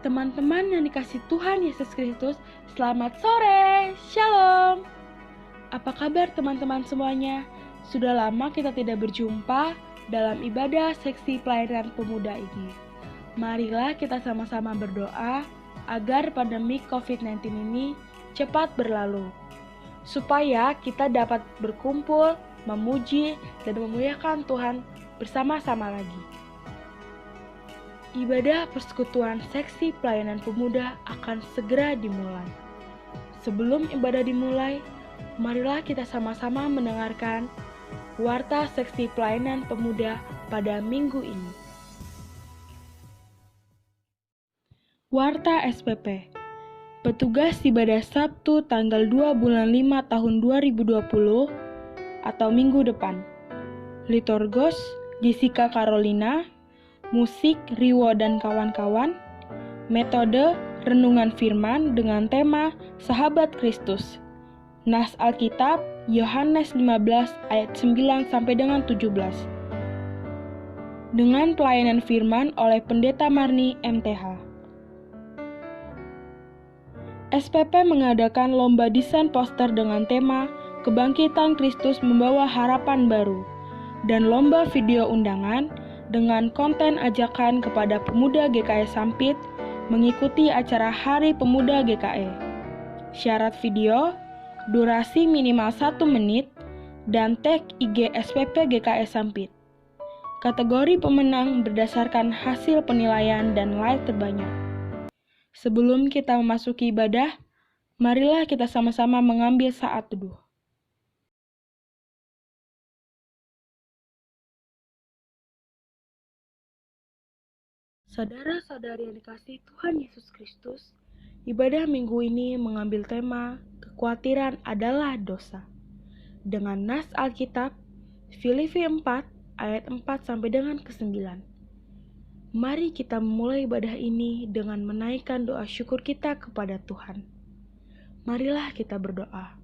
Teman-teman yang dikasih Tuhan Yesus Kristus, selamat sore, Shalom. Apa kabar teman-teman semuanya? Sudah lama kita tidak berjumpa dalam ibadah seksi pelayanan pemuda ini. Marilah kita sama-sama berdoa agar pandemi COVID-19 ini cepat berlalu, supaya kita dapat berkumpul, memuji, dan memuliakan Tuhan bersama-sama lagi. Ibadah persekutuan seksi pelayanan pemuda akan segera dimulai. Sebelum ibadah dimulai, marilah kita sama-sama mendengarkan warta seksi pelayanan pemuda pada minggu ini. Warta SPP. Petugas ibadah Sabtu tanggal 2 bulan 5 tahun 2020 atau minggu depan. Liturgos Jessica Carolina. Musik Riwo dan kawan-kawan. Metode renungan firman dengan tema Sahabat Kristus. Nas Alkitab Yohanes 15 ayat 9 sampai dengan 17. Dengan pelayanan firman oleh Pendeta Marni MTH. SPP mengadakan lomba desain poster dengan tema Kebangkitan Kristus Membawa Harapan Baru dan lomba video undangan dengan konten ajakan kepada pemuda GKE Sampit mengikuti acara Hari Pemuda GKE. Syarat video, durasi minimal 1 menit, dan tag IG SPP GKE Sampit. Kategori pemenang berdasarkan hasil penilaian dan like terbanyak. Sebelum kita memasuki ibadah, marilah kita sama-sama mengambil saat teduh. Saudara-saudari yang dikasihi Tuhan Yesus Kristus, ibadah minggu ini mengambil tema kekhawatiran adalah dosa. Dengan nas Alkitab, Filipi 4 ayat 4 sampai dengan ke-9. Mari kita memulai ibadah ini dengan menaikkan doa syukur kita kepada Tuhan. Marilah kita berdoa.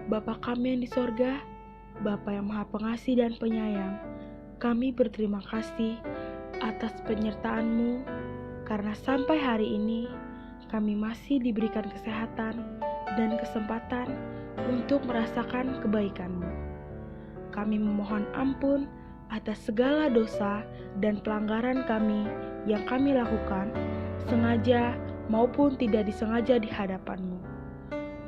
Bapa kami yang di sorga, Bapa yang Maha Pengasih dan Penyayang, kami berterima kasih atas penyertaan-Mu, karena sampai hari ini kami masih diberikan kesehatan dan kesempatan untuk merasakan kebaikan-Mu. Kami memohon ampun atas segala dosa dan pelanggaran kami yang kami lakukan, sengaja maupun tidak disengaja di hadapan-Mu.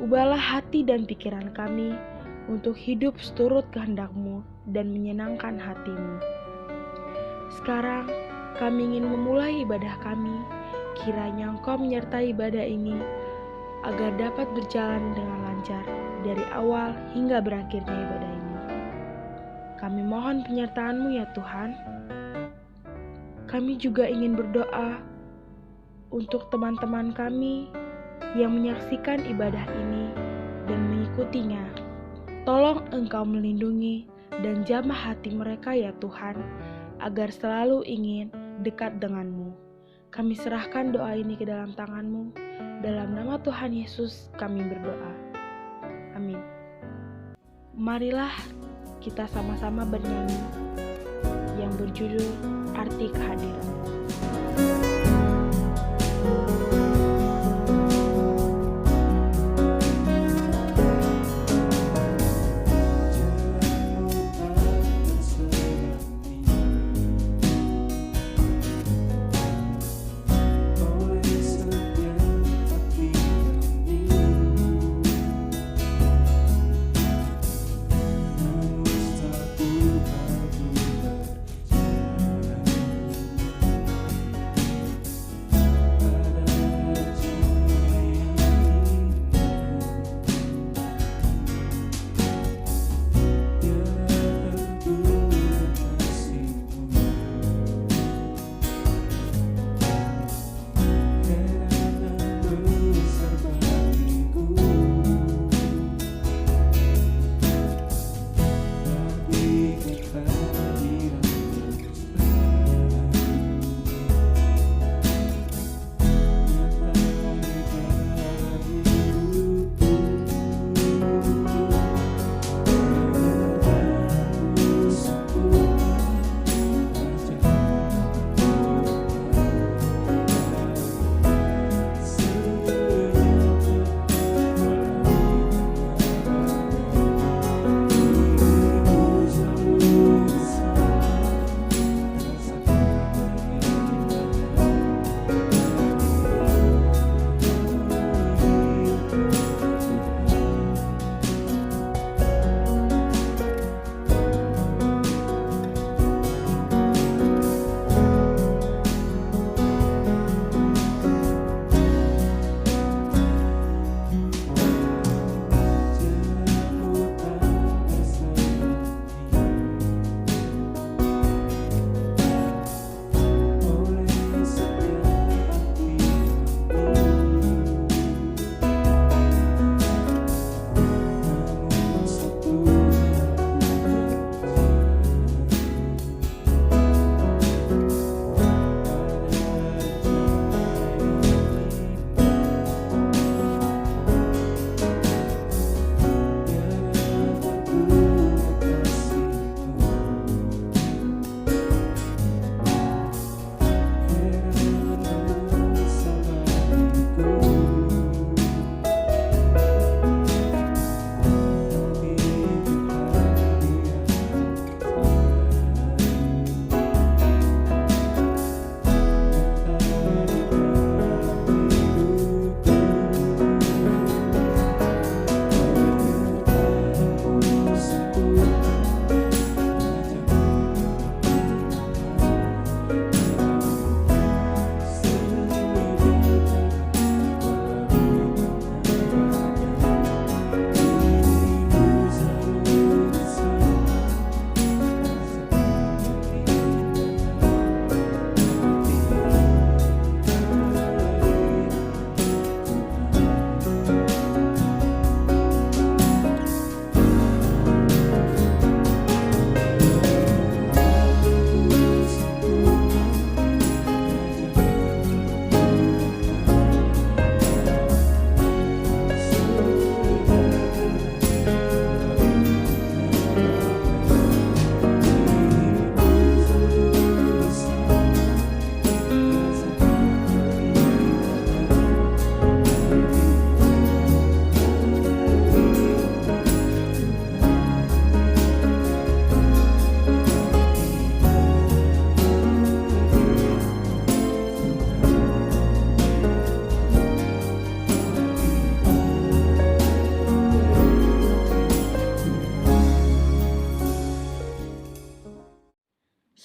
Ubahlah hati dan pikiran kami untuk hidup seturut kehendak-Mu dan menyenangkan hati-Mu. Sekarang, kami ingin memulai ibadah kami. Kiranya Engkau menyertai ibadah ini, agar dapat berjalan dengan lancar dari awal hingga berakhirnya ibadah ini. Kami mohon penyertaan-Mu ya Tuhan. Kami juga ingin berdoa untuk teman-teman kami yang menyaksikan ibadah ini dan mengikutinya. Tolong Engkau melindungi dan jamah hati mereka ya Tuhan, agar selalu ingin dekat denganmu. Kami serahkan doa ini ke dalam tangan-Mu. Dalam nama Tuhan Yesus kami berdoa. Amin. Marilah kita sama-sama bernyanyi yang berjudul Arti Kehadiran.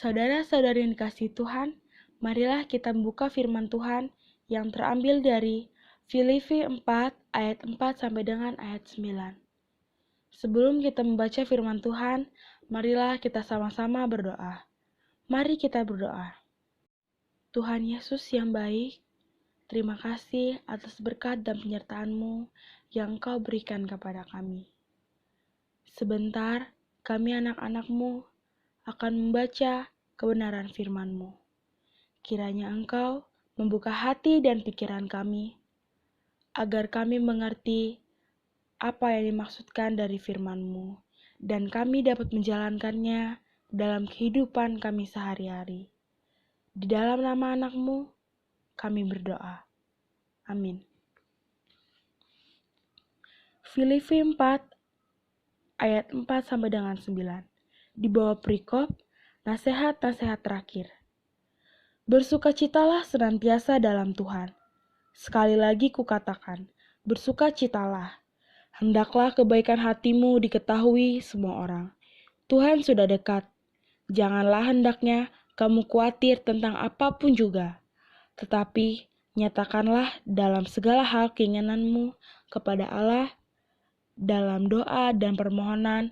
Saudara-saudari yang dikasihi Tuhan, marilah kita membuka firman Tuhan yang terambil dari Filipi 4 ayat 4 sampai dengan ayat 9. Sebelum kita membaca firman Tuhan, marilah kita sama-sama berdoa. Mari kita berdoa. Tuhan Yesus yang baik, terima kasih atas berkat dan penyertaan-Mu yang Engkau berikan kepada kami. Sebentar, kami anak-anak-Mu akan membaca kebenaran firman-Mu. Kiranya Engkau membuka hati dan pikiran kami, agar kami mengerti apa yang dimaksudkan dari firman-Mu, dan kami dapat menjalankannya dalam kehidupan kami sehari-hari. Di dalam nama anak-Mu, kami berdoa. Amin. Filipi 4 ayat 4 sampai dengan 9. Di bawah perikop, nasihat-nasihat terakhir. Bersukacitalah senantiasa dalam Tuhan. Sekali lagi kukatakan, bersukacitalah. Hendaklah kebaikan hatimu diketahui semua orang. Tuhan sudah dekat. Janganlah hendaknya kamu khawatir tentang apapun juga. Tetapi nyatakanlah dalam segala hal keinginanmu kepada Allah dalam doa dan permohonan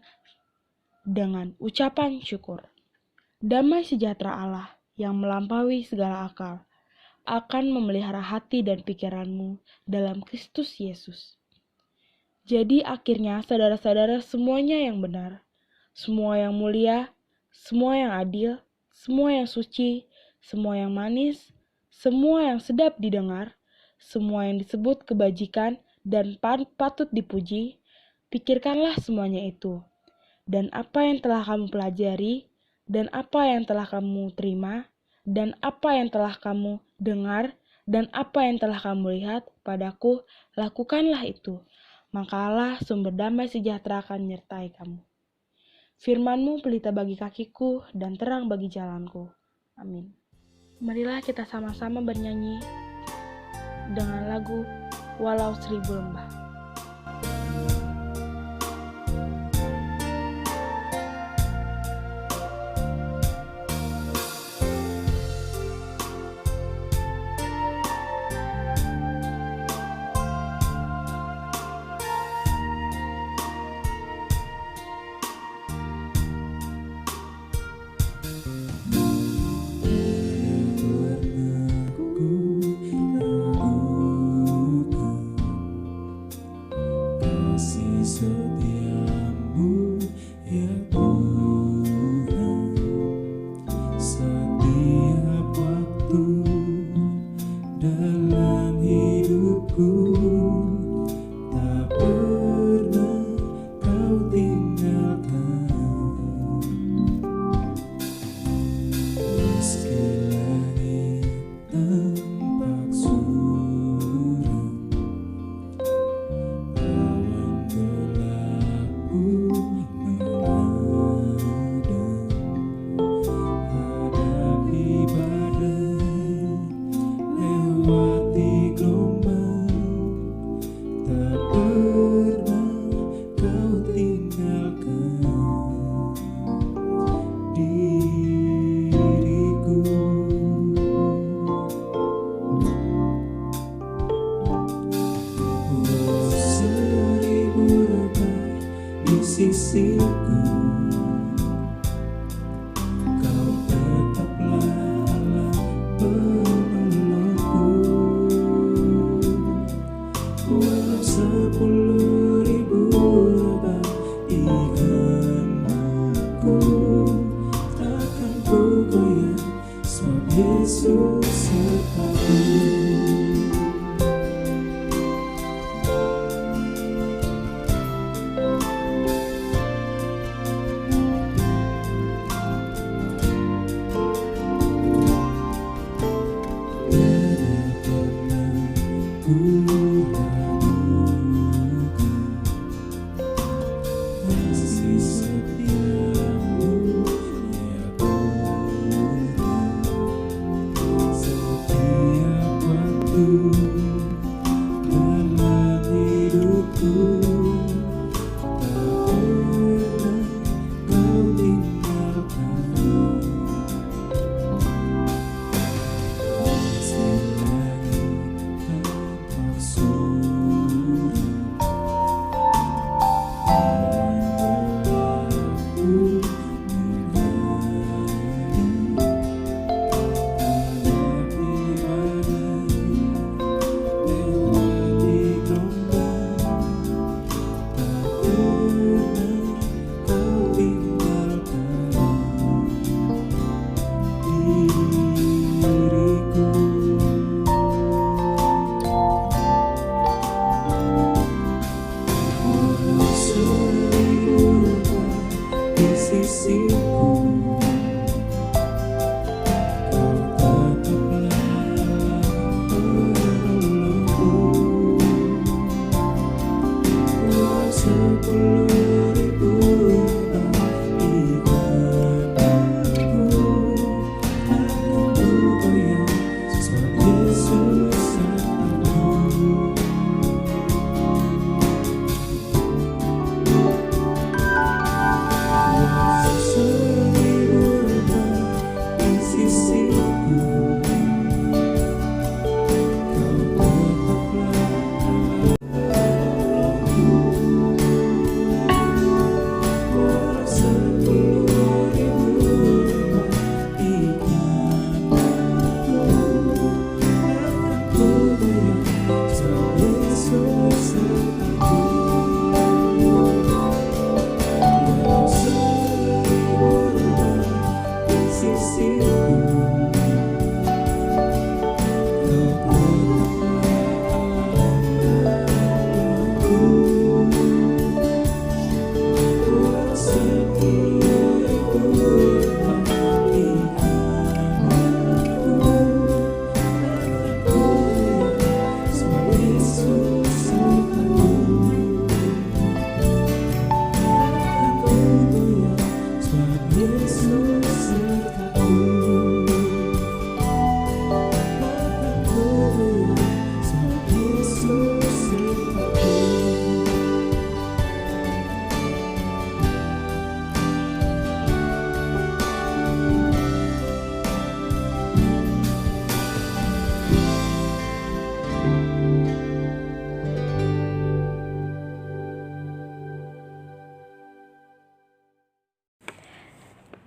dengan ucapan syukur. Damai sejahtera Allah yang melampaui segala akal akan memelihara hati dan pikiranmu dalam Kristus Yesus. Jadi akhirnya saudara-saudara semuanya yang benar, semua yang mulia, semua yang adil, semua yang suci, semua yang manis, semua yang sedap didengar, semua yang disebut kebajikan dan patut dipuji, pikirkanlah semuanya itu. Dan apa yang telah kamu pelajari, dan apa yang telah kamu terima, dan apa yang telah kamu dengar, dan apa yang telah kamu lihat padaku, lakukanlah itu. Maka Allah sumber damai sejahtera akan menyertai kamu. Firman-Mu pelita bagi kakiku dan terang bagi jalanku. Amin. Marilah kita sama-sama bernyanyi dengan lagu Walau Seribu Lembah. Setiamu ya Tuhan, setiap waktu dalam hidupku, tak pernah kau tinggalkan. Meski langit tampak suram, sisiku, kau tetaplah Allah penolongku. Walau 10.000 obat imanku, takkan ku goyah, sebab Yesus sertaku.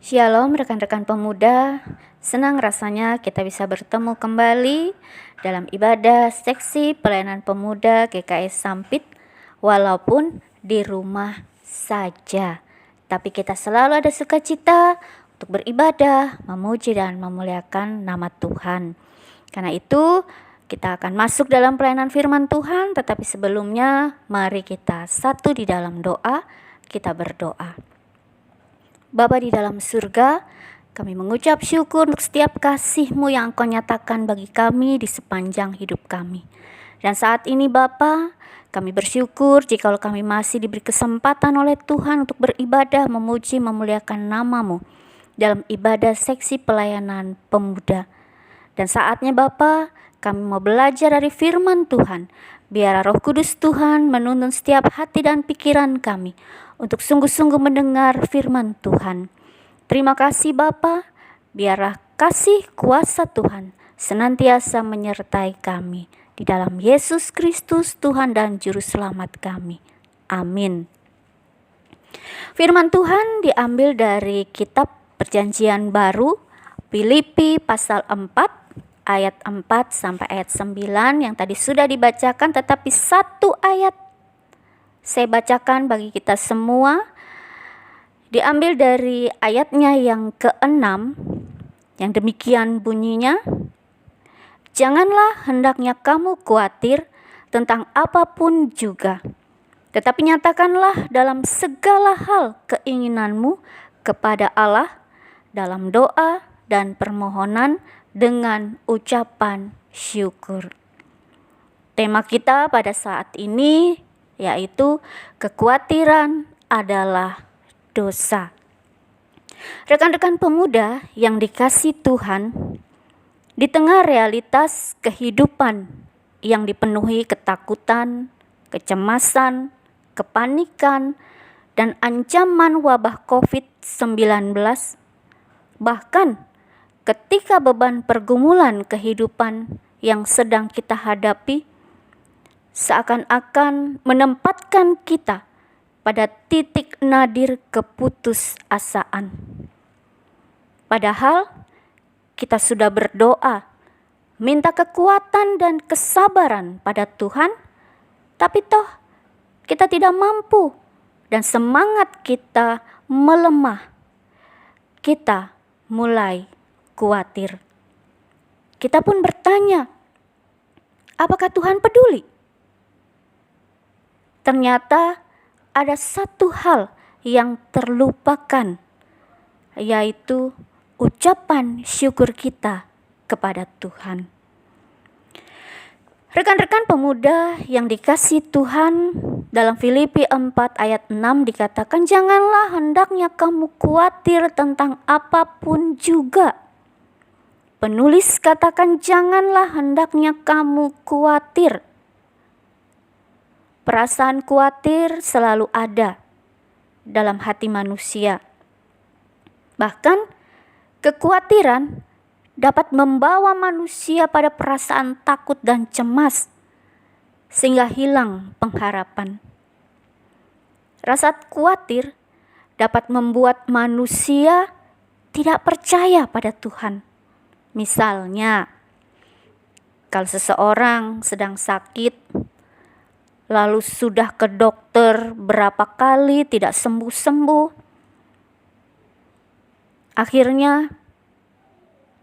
Shalom rekan-rekan pemuda, senang rasanya kita bisa bertemu kembali dalam ibadah seksi pelayanan pemuda GKI Sampit, walaupun di rumah saja. Tapi kita selalu ada sukacita untuk beribadah, memuji dan memuliakan nama Tuhan. Karena itu kita akan masuk dalam pelayanan firman Tuhan, tetapi sebelumnya mari kita satu di dalam doa, kita berdoa. Bapa di dalam surga, kami mengucap syukur untuk setiap kasih-Mu yang Engkau nyatakan bagi kami di sepanjang hidup kami. Dan saat ini Bapa, kami bersyukur jikalau kami masih diberi kesempatan oleh Tuhan untuk beribadah, memuji, memuliakan nama-Mu dalam ibadah seksi pelayanan pemuda. Dan saatnya Bapa, kami mau belajar dari firman Tuhan. Biar Roh Kudus Tuhan menuntun setiap hati dan pikiran kami untuk sungguh-sungguh mendengar firman Tuhan. Terima kasih Bapa, biarlah kasih kuasa Tuhan senantiasa menyertai kami. Di dalam Yesus Kristus Tuhan dan Juru Selamat kami. Amin. Firman Tuhan diambil dari kitab Perjanjian Baru, Filipi pasal 4, ayat 4 sampai ayat 9 yang tadi sudah dibacakan, tetapi satu ayat saya bacakan bagi kita semua, diambil dari ayatnya yang ke-6, yang demikian bunyinya, janganlah hendaknya kamu khawatir tentang apapun juga, tetapi nyatakanlah dalam segala hal keinginanmu kepada Allah dalam doa dan permohonan dengan ucapan syukur. Tema kita pada saat ini yaitu kekhawatiran adalah dosa. Rekan-rekan pemuda yang dikasihi Tuhan, di tengah realitas kehidupan yang dipenuhi ketakutan, kecemasan, kepanikan, dan ancaman wabah COVID-19, bahkan ketika beban pergumulan kehidupan yang sedang kita hadapi, seakan-akan menempatkan kita pada titik nadir keputusasaan. Padahal kita sudah berdoa, minta kekuatan dan kesabaran pada Tuhan, tapi toh kita tidak mampu dan semangat kita melemah. Kita mulai khawatir. Kita pun bertanya, apakah Tuhan peduli? Ternyata ada satu hal yang terlupakan, yaitu ucapan syukur kita kepada Tuhan. Rekan-rekan pemuda yang dikasihi Tuhan, dalam Filipi 4 ayat 6 dikatakan, janganlah hendaknya kamu khawatir tentang apapun juga. Penulis katakan, janganlah hendaknya kamu khawatir. Perasaan khawatir selalu ada dalam hati manusia. Bahkan kekhawatiran dapat membawa manusia pada perasaan takut dan cemas, sehingga hilang pengharapan. Rasa khawatir dapat membuat manusia tidak percaya pada Tuhan. Misalnya, kalau seseorang sedang sakit, lalu sudah ke dokter berapa kali tidak sembuh-sembuh, akhirnya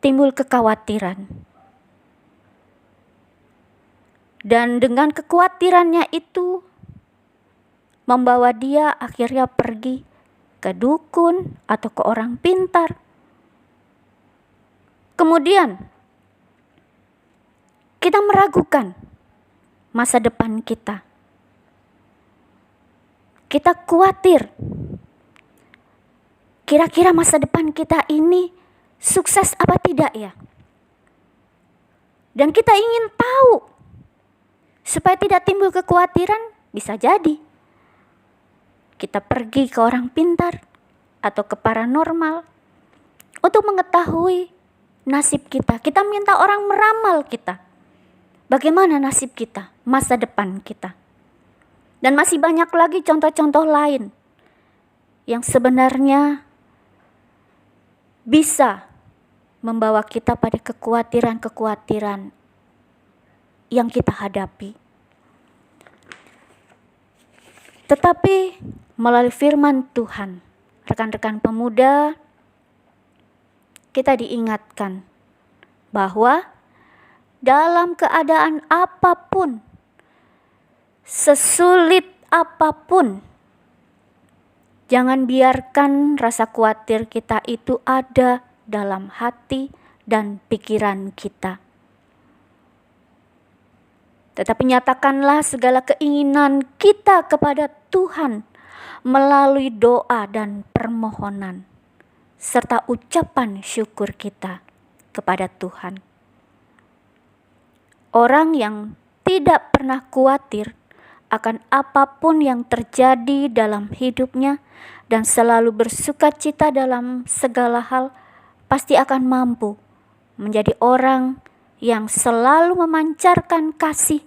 timbul kekhawatiran. Dan dengan kekhawatirannya itu membawa dia akhirnya pergi ke dukun atau ke orang pintar. Kemudian kita meragukan masa depan kita. Kita khawatir, kira-kira masa depan kita ini sukses apa tidak ya? Dan kita ingin tahu, supaya tidak timbul kekhawatiran, bisa jadi kita pergi ke orang pintar atau ke paranormal untuk mengetahui nasib kita. Kita minta orang meramal kita, bagaimana nasib kita, masa depan kita. Dan masih banyak lagi contoh-contoh lain yang sebenarnya bisa membawa kita pada kekhawatiran-kekhawatiran yang kita hadapi. Tetapi melalui firman Tuhan, rekan-rekan pemuda, kita diingatkan bahwa dalam keadaan apapun, sesulit apapun, jangan biarkan rasa khawatir kita itu ada dalam hati dan pikiran kita. Tetapi nyatakanlah segala keinginan kita kepada Tuhan melalui doa dan permohonan, serta ucapan syukur kita kepada Tuhan. Orang yang tidak pernah khawatir akan apapun yang terjadi dalam hidupnya dan selalu bersukacita dalam segala hal, pasti akan mampu menjadi orang yang selalu memancarkan kasih,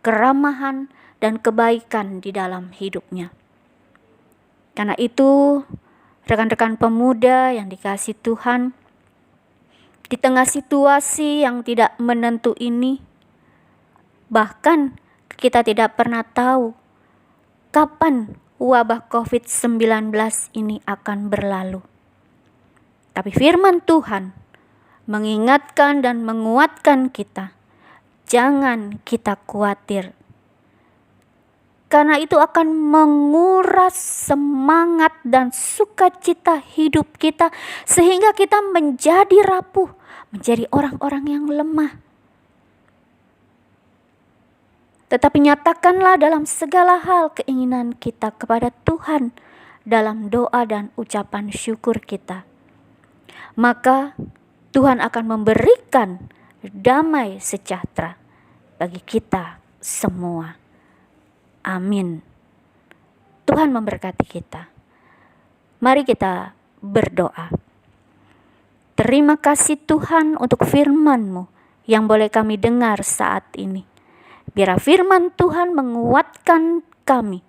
keramahan, dan kebaikan di dalam hidupnya. Karena itu, rekan-rekan pemuda yang dikasihi Tuhan, di tengah situasi yang tidak menentu ini, bahkan kita tidak pernah tahu kapan wabah COVID-19 ini akan berlalu. Tapi firman Tuhan mengingatkan dan menguatkan kita, jangan kita khawatir. Karena itu akan menguras semangat dan sukacita hidup kita, sehingga kita menjadi rapuh, menjadi orang-orang yang lemah. Tetapi nyatakanlah dalam segala hal keinginan kita kepada Tuhan dalam doa dan ucapan syukur kita. Maka Tuhan akan memberikan damai sejahtera bagi kita semua. Amin. Tuhan memberkati kita. Mari kita berdoa. Terima kasih Tuhan untuk firman-Mu yang boleh kami dengar saat ini. Biar firman Tuhan menguatkan kami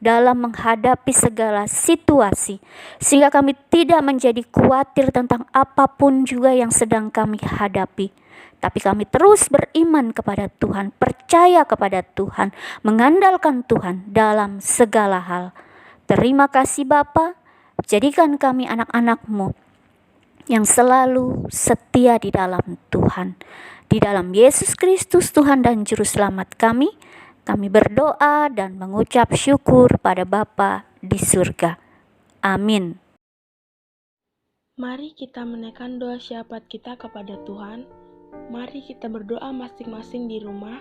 dalam menghadapi segala situasi, sehingga kami tidak menjadi khawatir tentang apapun juga yang sedang kami hadapi. Tapi kami terus beriman kepada Tuhan, percaya kepada Tuhan, mengandalkan Tuhan dalam segala hal. Terima kasih Bapa, jadikan kami anak-anak-Mu yang selalu setia di dalam Tuhan. Di dalam Yesus Kristus Tuhan dan Juru Selamat kami berdoa dan mengucap syukur pada Bapa di surga. Amin. Mari kita menaikkan doa syafaat kita kepada Tuhan. Mari kita berdoa masing-masing di rumah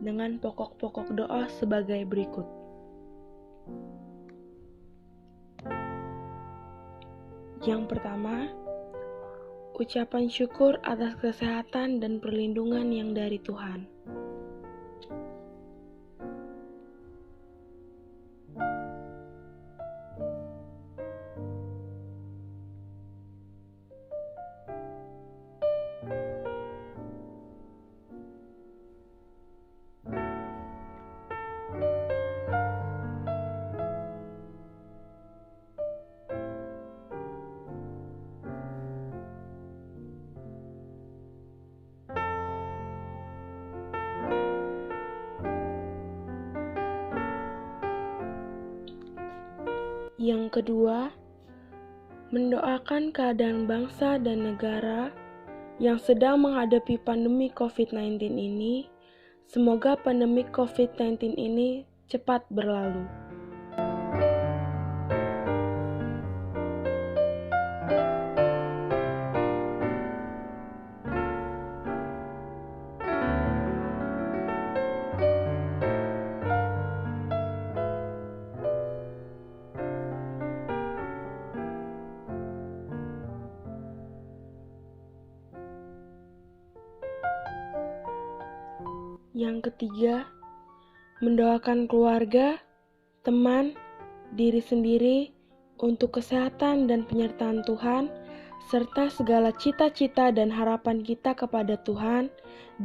dengan pokok-pokok doa sebagai berikut. Yang pertama, ucapan syukur atas kesehatan dan perlindungan yang dari Tuhan. Yang kedua, mendoakan keadaan bangsa dan negara yang sedang menghadapi pandemi COVID-19 ini. Semoga pandemi COVID-19 ini cepat berlalu. Yang ketiga, mendoakan keluarga, teman, diri sendiri untuk kesehatan dan penyertaan Tuhan, serta segala cita-cita dan harapan kita kepada Tuhan,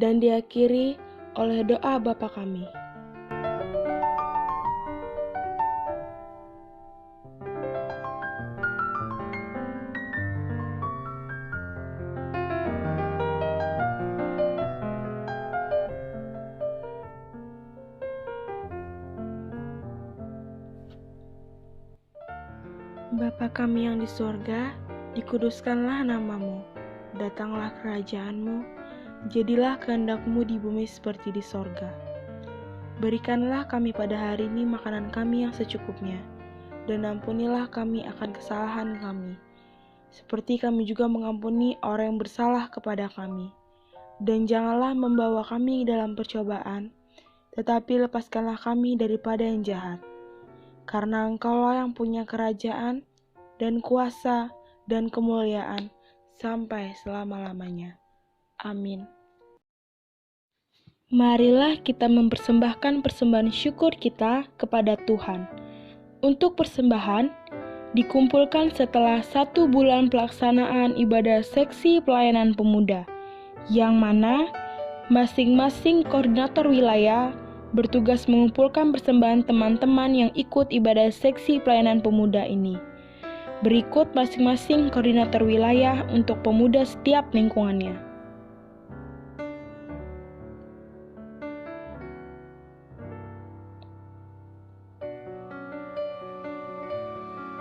dan diakhiri oleh doa Bapa kami. Bapa kami yang di sorga, dikuduskanlah namamu, datanglah kerajaanmu, jadilah kehendak-Mu di bumi seperti di sorga. Berikanlah kami pada hari ini makanan kami yang secukupnya, dan ampunilah kami akan kesalahan kami, seperti kami juga mengampuni orang yang bersalah kepada kami. Dan janganlah membawa kami dalam percobaan, tetapi lepaskanlah kami daripada yang jahat. Karena Engkaulah yang punya kerajaan, dan kuasa, dan kemuliaan, sampai selama-lamanya. Amin. Marilah kita mempersembahkan persembahan syukur kita kepada Tuhan. Untuk persembahan, dikumpulkan setelah 1 bulan pelaksanaan ibadah seksi pelayanan pemuda, yang mana masing-masing koordinator wilayah bertugas mengumpulkan persembahan teman-teman yang ikut ibadah seksi pelayanan pemuda ini. Berikut masing-masing koordinator wilayah untuk pemuda setiap lingkungannya.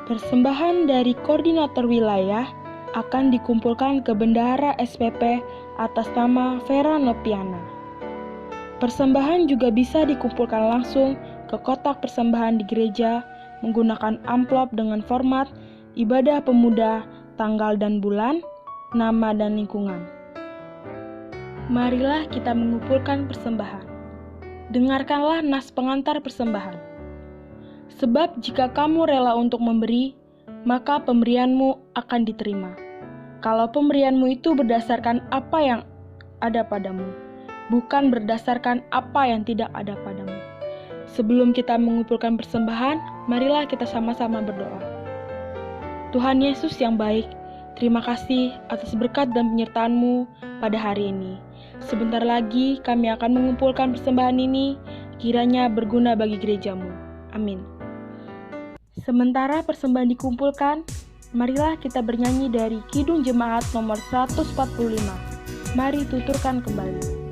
Persembahan dari koordinator wilayah akan dikumpulkan ke Bendahara SPP atas nama Vera Nopiana. Persembahan juga bisa dikumpulkan langsung ke kotak persembahan di gereja menggunakan amplop dengan format ibadah pemuda, tanggal dan bulan, nama dan lingkungan. Marilah kita mengumpulkan persembahan. Dengarkanlah nas pengantar persembahan. Sebab jika kamu rela untuk memberi, maka pemberianmu akan diterima. Kalau pemberianmu itu berdasarkan apa yang ada padamu, bukan berdasarkan apa yang tidak ada padamu. Sebelum kita mengumpulkan persembahan, marilah kita sama-sama berdoa. Tuhan Yesus yang baik, terima kasih atas berkat dan penyertaan-Mu pada hari ini. Sebentar lagi kami akan mengumpulkan persembahan ini, kiranya berguna bagi gerejamu. Amin. Sementara persembahan dikumpulkan, marilah kita bernyanyi dari Kidung Jemaat nomor 145. Mari tuturkan kembali.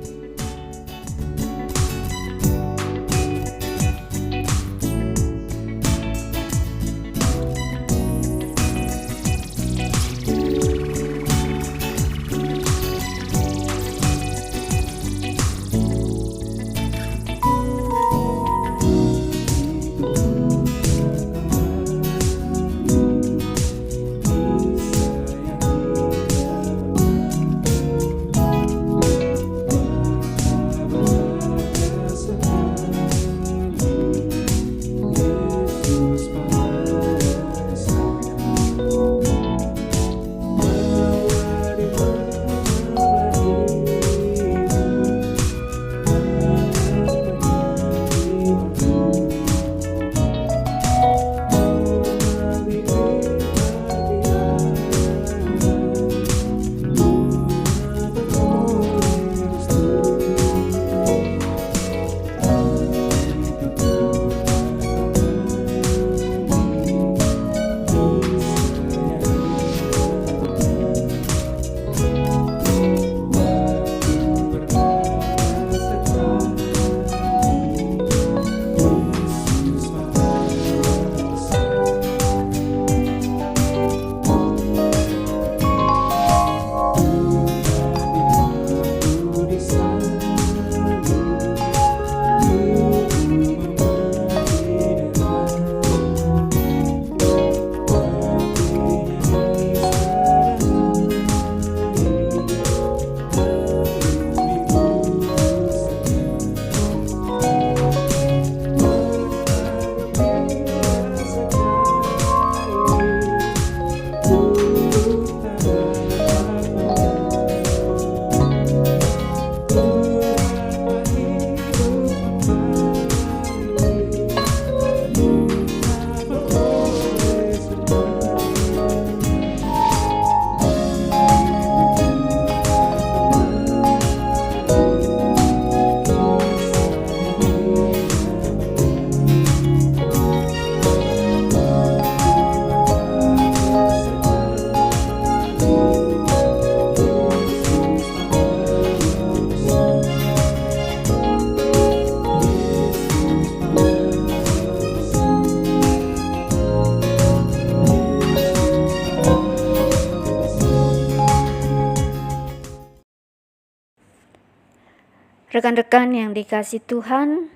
Rekan-rekan yang dikasihi Tuhan,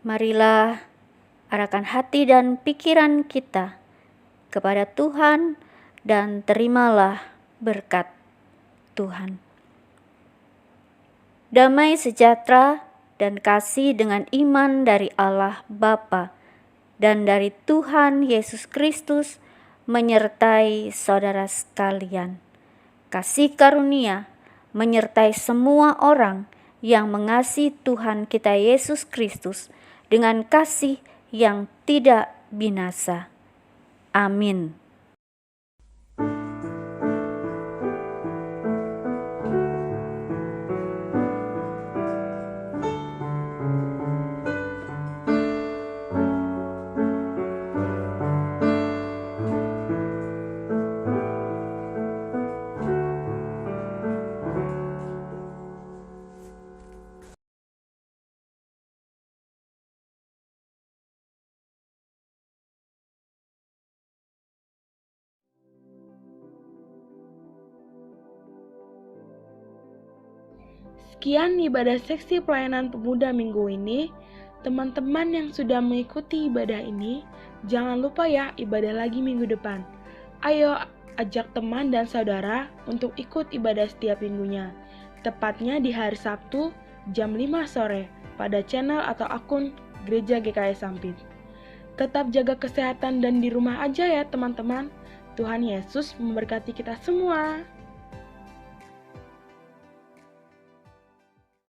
marilah arahkan hati dan pikiran kita kepada Tuhan dan terimalah berkat Tuhan. Damai sejahtera dan kasih dengan iman dari Allah Bapa dan dari Tuhan Yesus Kristus menyertai saudara sekalian. Kasih karunia menyertai semua orang yang mengasihi Tuhan kita Yesus Kristus dengan kasih yang tidak binasa. Amin. Sekian ibadah seksi pelayanan pemuda minggu ini. Teman-teman yang sudah mengikuti ibadah ini, jangan lupa ya ibadah lagi minggu depan. Ayo ajak teman dan saudara untuk ikut ibadah setiap minggunya. Tepatnya di hari Sabtu jam 5 sore pada channel atau akun Gereja GKI Sampit. Tetap jaga kesehatan dan di rumah aja ya teman-teman. Tuhan Yesus memberkati kita semua.